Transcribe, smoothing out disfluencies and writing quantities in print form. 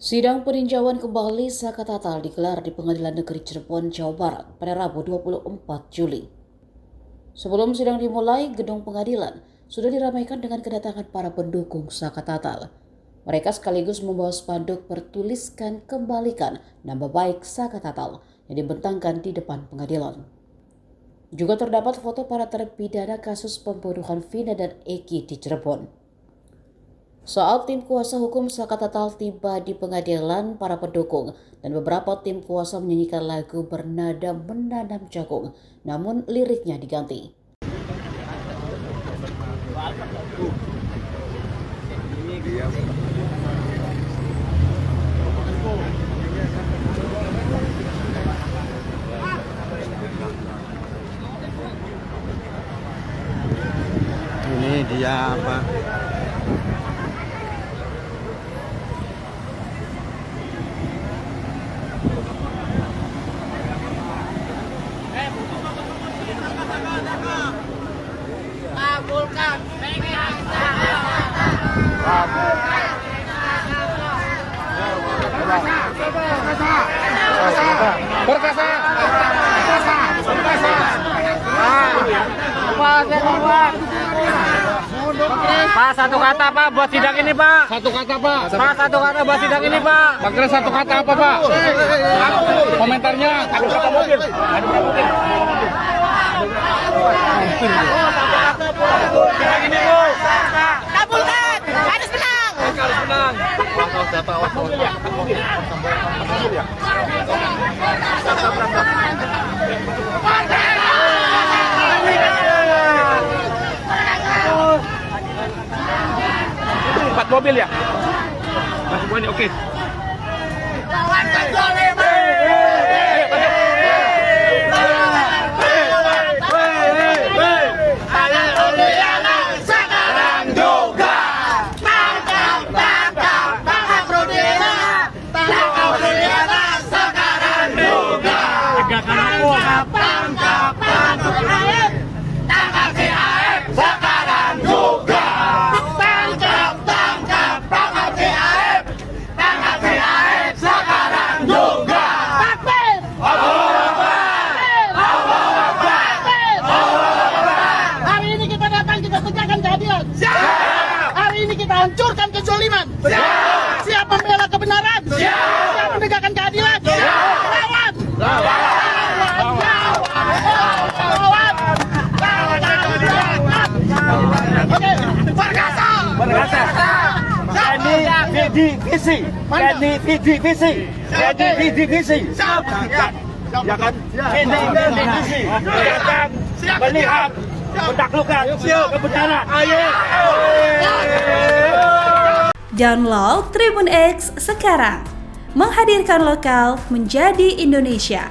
Sidang peninjauan kembali Saka Tatal digelar di Pengadilan Negeri Cirebon, Jawa Barat pada Rabu 24 Juli. Sebelum sidang dimulai, gedung pengadilan sudah diramaikan dengan kedatangan para pendukung Saka Tatal. Mereka sekaligus membawa spanduk bertuliskan "Kembalikan nama baik Saka Tatal" yang dibentangkan di depan pengadilan. Juga terdapat foto para terpidana kasus pembunuhan Vina dan Eki di Cirebon. Saat tim kuasa hukum Saka Tatal tiba di pengadilan, para pendukung dan beberapa tim kuasa menyanyikan lagu bernada menanam jagung, namun liriknya diganti. Ini dia apa? Kabulkan Pak, satu kata Pak buat sidang ini Pak. Satu kata Pak. Pak, satu kata buat sidang ini Pak. Pak Kira satu kata apa Pak? Komentarnya. Adu kata mobil. Sidang ini Bu. kabulkan, harus menang. Harus menang. Mobil ya? Mobil ya? 4 mobil ya? Nah, semuanya oke. Lawan kezaliman. Sekarang juga. Tangkap Rudiana. Tangkap Rudiana sekarang juga. Tegakkan hukum. Tangkap AF. Tangkap si AF sekarang juga. Tangkap si AF. Tangkap si AF sekarang juga. Takbir. Hari ini kita datang, kita tegakkan keadilan. Hari ini kita hancurkan kezaliman. Siap membela kebenaran. Siap menegakkan keadilan. Lawan. Oke, Perkasa. Divisi. Ya kan? Divisi. Melihat menaklukkan kebenaran. Ayo. Download Tribun X sekarang, menghadirkan lokal menjadi Indonesia.